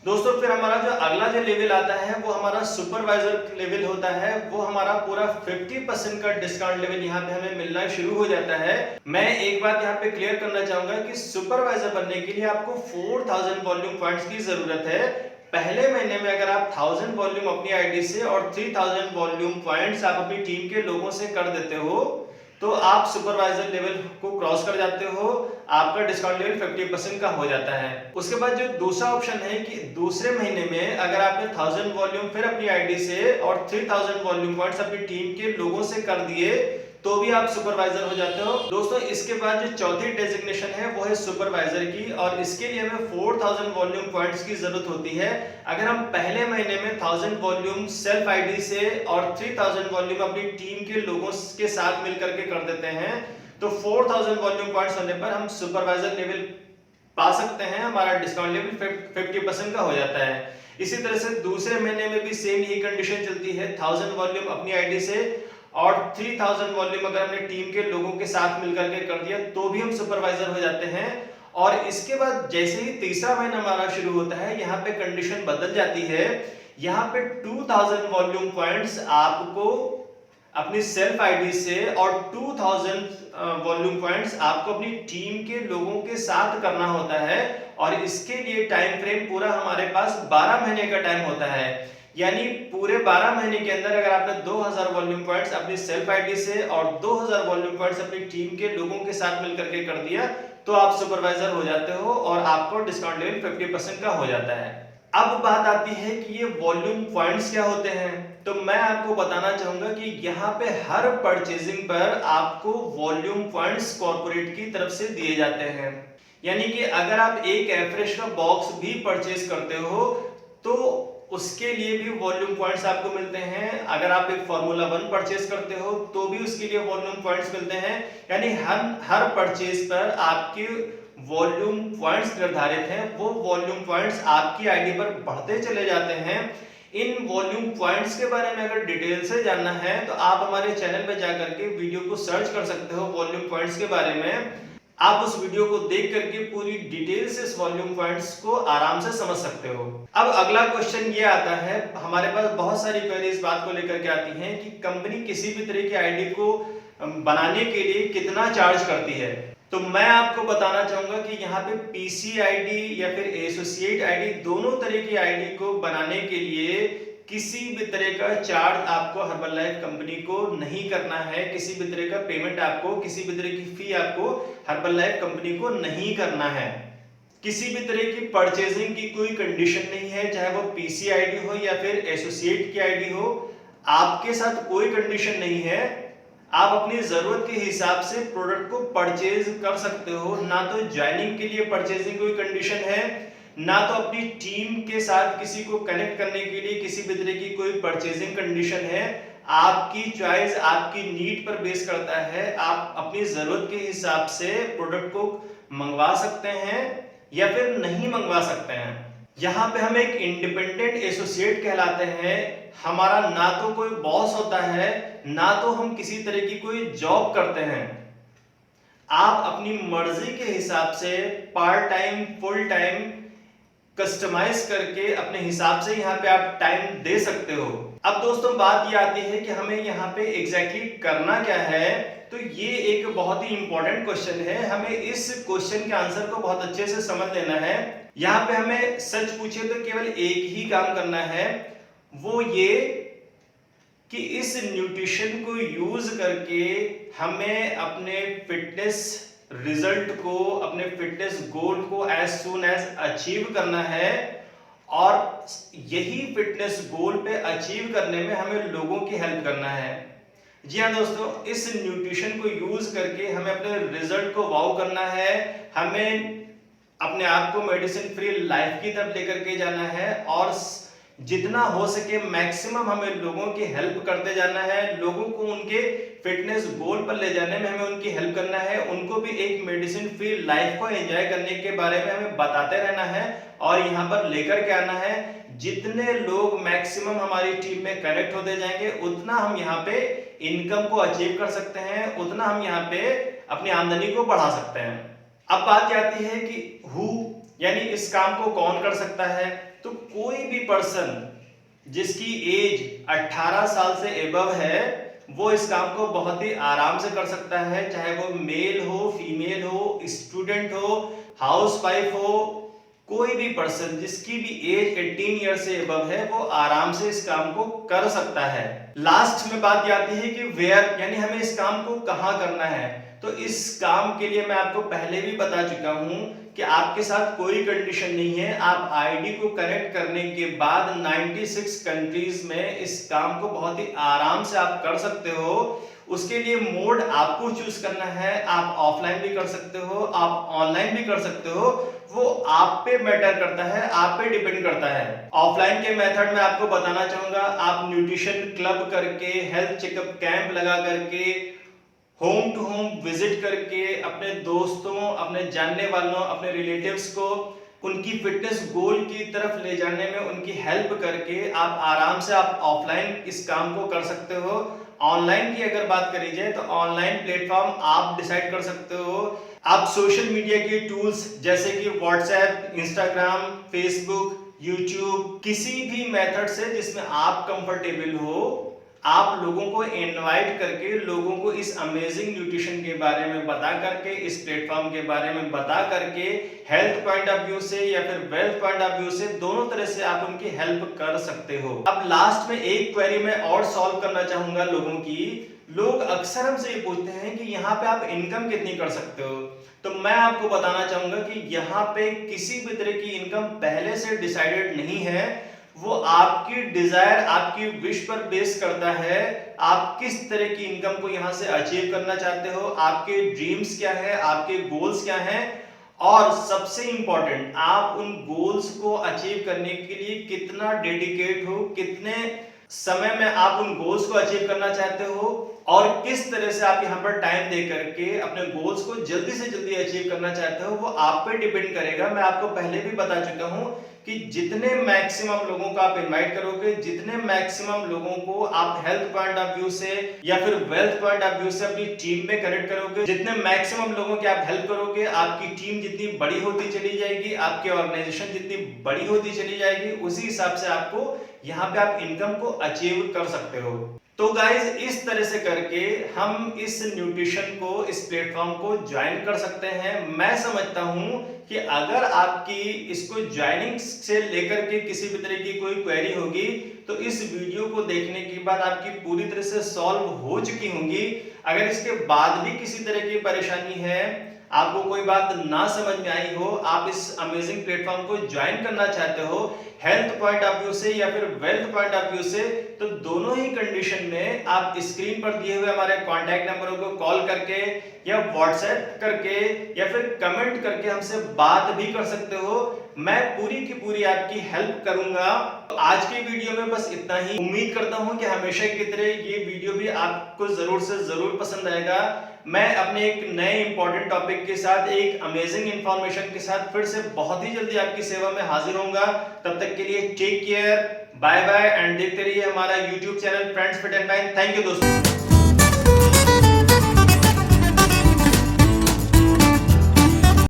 दोस्तों फिर हमारा जो अगला जो लेवल आता है वो हमारा सुपरवाइजर लेवल होता है। वो हमारा पूरा 50% का डिस्काउंट लेवल यहाँ पे हमें मिलना शुरू हो जाता है। मैं एक बात यहाँ पे क्लियर करना चाहूंगा कि सुपरवाइजर बनने के लिए आपको 4000 वॉल्यूम पॉइंट्स की जरूरत है। पहले महीने में अगर आप 1000 वॉल्यूम अपनी आईडी से और 3000 वॉल्यूम पॉइंट्स आप अपनी टीम के लोगों से कर देते हो तो आप सुपरवाइजर लेवल को क्रॉस कर जाते हो, आपका डिस्काउंट लेवल 50% का हो जाता है। उसके बाद जो दूसरा ऑप्शन है कि दूसरे महीने में अगर आपने 1000 वॉल्यूम फिर अपनी आईडी से और 3000 वॉल्यूम पॉइंट्स अपनी टीम के लोगों से कर दिए तो भी आप सुपरवाइजर हो जाते हो। दोस्तों इसके बाद जो चौथी डेजिग्नेशन है वो है सुपरवाइजर की, और इसके लिए हमें 4000 वॉल्यूम पॉइंट्स की जरूरत होती है। अगर हम पहले महीने में 1000 वॉल्यूम सेल्फ आईडी से और 3000 वॉल्यूम अपनी टीम के लोगों के साथ मिलकर के कर देते हैं तो 4000 वॉल्यूम पॉइंट्स होने पर हम सुपरवाइजर लेवल पा सकते हैं, हमारा डिस्काउंट लेवल 50% का हो जाता है। इसी तरह से दूसरे महीने में भी सेम यही कंडीशन चलती है, 1000 वॉल्यूम अपनी आईडी से और 3000 वॉल्यूम अगर हमने टीम के लोगों के साथ मिलकर के कर दिया तो भी हम सुपरवाइजर हो जाते हैं। और इसके बाद जैसे ही तीसरा महीना हमारा शुरू होता है यहाँ पे कंडीशन बदल जाती है। यहाँ पे 2000 वॉल्यूम पॉइंट्स आपको अपनी सेल्फ आईडी से और 2000 वॉल्यूम पॉइंट्स आपको अपनी टीम के लोगों के साथ करना होता है। और इसके लिए टाइम फ्रेम पूरा हमारे पास 12 महीने का टाइम होता है। यानी पूरे 12 महीने के अंदर अगर आपने 2000 वॉल्यूम पॉइंट्स अपनी सेल्फ आईडी से और 2000 वॉल्यूम पॉइंट्स अपनी टीम के लोगों के साथ मिलकर के कर दिया तो आप सुपरवाइजर हो जाते हो और आपको डिस्काउंट लेवल 50% का हो जाता है। अब बात आती है कि ये वॉल्यूम पॉइंट्स क्या होते हैं, तो मैं आपको बताना चाहूंगा कि यहाँ पे हर परचेजिंग पर आपको वॉल्यूम पॉइंट्स कॉर्पोरेट की तरफ से दिए जाते हैं। यानी कि अगर आप एक एफ्रेश का बॉक्स भी परचेज करते हो तो उसके लिए भी वॉल्यूम पॉइंट्स आपको मिलते हैं। अगर आप एक फार्मूला 1 परचेज करते हो तो भी उसके लिए वॉल्यूम पॉइंट्स मिलते हैं। यानी हर परचेज पर आपके वॉल्यूम पॉइंट्स निर्धारित हैं, वो वॉल्यूम पॉइंट्स आपकी आईडी पर बढ़ते चले जाते हैं। इन वॉल्यूम पॉइंट्स के बारे में अगर डिटेल से जानना है तो आप हमारे चैनल पे जाकर के वीडियो को सर्च कर सकते हो वॉल्यूम पॉइंट्स के बारे में। आप उस वीडियो को देख करके पूरी डिटेल से इस वॉल्यूम पॉइंट्स को आराम से समझ सकते हो। अब अगला क्वेश्चन ये आता है, हमारे पास बहुत सारी क्वेरी इस बात को लेकर के आती हैं कि कंपनी किसी भी तरह की आईडी को बनाने के लिए कितना चार्ज करती है। तो मैं आपको बताना चाहूंगा कि यहाँ पे पीसी आईडी या फिर एसोसिएट आईडी दोनों तरह की आईडी को बनाने के लिए किसी भी तरह का चार्ज आपको हर्बललाइफ कंपनी को नहीं करना है। किसी भी तरह का पेमेंट आपको, किसी भी तरह की फी आपको हर्बललाइफ कंपनी को नहीं करना है। किसी भी तरह की परचेजिंग की कोई कंडीशन नहीं है, चाहे वो पीसी आईडी हो या फिर एसोसिएट की आईडी हो, आपके साथ कोई कंडीशन नहीं है। आप अपनी जरूरत के हिसाब से प्रोडक्ट को परचेज कर सकते हो। ना तो ज्वाइनिंग के लिए परचेजिंग कोई कंडीशन है, ना तो अपनी टीम के साथ किसी को कनेक्ट करने के लिए किसी भी तरह की कोई परचेजिंग कंडीशन है। आपकी चॉइस आपकी नीड पर बेस करता है। आप अपनी जरूरत के हिसाब से प्रोडक्ट को मंगवा सकते हैं या फिर नहीं मंगवा सकते हैं। यहाँ पे हम एक इंडिपेंडेंट एसोसिएट कहलाते हैं। हमारा ना तो कोई बॉस होता है, ना तो हम किसी तरह की कोई जॉब करते हैं। आप अपनी मर्जी के हिसाब से part time, full time customize करके अपने हिसाब से यहाँ पे आप टाइम दे सकते हो। अब दोस्तों बात ये आती है कि हमें यहाँ पे एग्जैक्टली करना क्या है। तो ये एक बहुत ही इंपॉर्टेंट क्वेश्चन है, हमें इस क्वेश्चन के आंसर को बहुत अच्छे से समझ लेना है। यहाँ पे हमें सच पूछे तो केवल एक ही काम करना है, वो ये कि इस न्यूट्रिशन को यूज करके हमें अपने फिटनेस रिजल्ट को, अपने फिटनेस गोल को एज सून एज अचीव करना है। और यही फिटनेस गोल पे अचीव करने में हमें लोगों की हेल्प करना है। जी हाँ दोस्तों, इस न्यूट्रिशन को यूज करके हमें अपने रिजल्ट को वाव करना है। हमें अपने आप को मेडिसिन फ्री लाइफ की तरफ लेकर के जाना है और जितना हो सके मैक्सिमम हमें लोगों की हेल्प करते जाना है। लोगों को उनके फिटनेस गोल पर ले जाने में हमें उनकी हेल्प करना है। उनको भी एक मेडिसिन फ्री लाइफ को एंजॉय करने के बारे में हमें बताते रहना है और यहाँ पर लेकर के आना है। जितने लोग मैक्सिमम हमारी टीम में कनेक्ट होते जाएंगे उतना हम यहाँ पे इनकम को अचीव कर सकते हैं, उतना हम यहाँ पे अपनी आमदनी को बढ़ा सकते हैं। अब बात आती है कि हु यानी इस काम को कौन कर सकता है। तो कोई भी पर्सन जिसकी एज 18 साल से एबव है वो इस काम को बहुत ही आराम से कर सकता है, चाहे वो मेल हो, फीमेल हो, स्टूडेंट हो, हाउसवाइफ हो, कोई भी पर्सन जिसकी भी एज 18 ईयर से एबव है वो आराम से इस काम को कर सकता है। लास्ट में बात आती है कि वेयर, यानी हमें इस काम को कहाँ करना है। तो इस काम के लिए मैं आपको पहले भी बता चुका हूं कि आपके साथ कोई कंडीशन नहीं है, आप आईडी को कनेक्ट करने के बाद 96 कंट्रीज में इस काम को बहुत ही आराम से आप कर सकते हो। उसके लिए मोड आपको चूज करना है, आप ऑफलाइन भी कर सकते हो, आप ऑनलाइन भी कर सकते हो, वो आप पे मैटर करता है, आप पे डिपेंड करता है। ऑफलाइन के मेथड में आपको बताना चाहूंगा, आप न्यूट्रिशन क्लब करके, हेल्थ चेकअप कैंप लगा करके, होम टू होम विजिट करके, अपने दोस्तों, अपने जानने वालों, अपने रिलेटिव्स को उनकी फिटनेस गोल की तरफ ले जाने में उनकी हेल्प करके आप आराम से आप ऑफलाइन इस काम को कर सकते हो। ऑनलाइन की अगर बात करी जाए तो ऑनलाइन प्लेटफॉर्म आप डिसाइड कर सकते हो। आप सोशल मीडिया के टूल्स जैसे कि व्हाट्सएप, इंस्टाग्राम, फेसबुक, यूट्यूब, किसी भी मेथड से जिसमें आप कंफर्टेबल हो, आप लोगों को इनवाइट करके, लोगों को इस अमेजिंग न्यूट्रिशन के बारे में बता करके, इस प्लेटफॉर्म के बारे में बता करके, हेल्थ पॉइंट ऑफ व्यू से या फिर वेल्थ पॉइंट ऑफ व्यू से, दोनों तरह से आप उनकी हेल्प कर सकते हो। अब लास्ट में एक क्वेरी मैं और सॉल्व करना चाहूंगा लोगों की। लोग अक्सर हमसे ये पूछते हैं कि यहाँ पे आप इनकम कितनी कर सकते हो। तो मैं आपको बताना चाहूंगा कि यहाँ पे किसी भी तरह की इनकम पहले से डिसाइडेड नहीं है, वो आपकी डिजायर, आपकी विश पर बेस करता है। आप किस तरह की इनकम को यहां से अचीव करना चाहते हो, आपके ड्रीम्स क्या है, आपके गोल्स क्या हैं, और सबसे इंपॉर्टेंट, आप उन गोल्स को अचीव करने के लिए कितना डेडिकेट हो, कितने समय में आप उन गोल्स को अचीव करना चाहते हो, और किस तरह से आप यहाँ पर टाइम दे करके अपने गोल्स को जल्दी से जल्दी अचीव करना चाहते हो, वो आप पे डिपेंड करेगा। मैं आपको पहले भी बता चुका हूं कि जितने मैक्सिमम लोगों को आप इनवाइट करोगे, जितने मैक्सिमम लोगों को आप हेल्थ पॉइंट ऑफ व्यू से या फिर वेल्थ पॉइंट ऑफ व्यू से अपनी टीम में कनेक्ट करोगे, जितने मैक्सिमम लोगों की आप हेल्प करोगे, आपकी टीम जितनी बड़ी होती चली जाएगी, आपकी ऑर्गेनाइजेशन जितनी बड़ी होती चली जाएगी, उसी हिसाब से आपको यहाँ पे आप इनकम को अचीव कर सकते हो। तो गाइज, इस तरह से करके हम इस न्यूट्रिशन को, इस प्लेटफॉर्म को ज्वाइन कर सकते हैं। मैं समझता हूं कि अगर आपकी इसको ज्वाइनिंग से लेकर के किसी भी तरह की कोई क्वेरी होगी तो इस वीडियो को देखने के बाद आपकी पूरी तरह से सॉल्व हो चुकी होंगी। अगर इसके बाद भी किसी तरह की परेशानी है, आपको कोई बात ना समझ में आई हो, आप इस अमेजिंग प्लेटफॉर्म को ज्वाइन करना चाहते हो हेल्थ पॉइंट ऑफ व्यू से या फिर वेल्थ पॉइंट ऑफ व्यू से, तो दोनों ही कंडीशन में आप स्क्रीन पर दिए हुए हमारे कांटेक्ट नंबरों को कॉल करके या व्हाट्सएप करके या फिर कमेंट करके हमसे बात भी कर सकते हो। मैं पूरी की पूरी आपकी हेल्प करूंगा। तो आज की वीडियो में बस इतना ही। उम्मीद करता हूं कि हमेशा की तरह ये वीडियो भी आपको जरूर से जरूर पसंद आएगा। मैं अपने एक नए इंपॉर्टेंट टॉपिक के साथ, एक अमेजिंग इंफॉर्मेशन के साथ फिर से बहुत ही जल्दी आपकी सेवा में हाजिर होऊंगा। तब तक के लिए take care, bye bye, and देखते रहिए हमारा YouTube channel friends fit and fine. Thank you दोस्तों।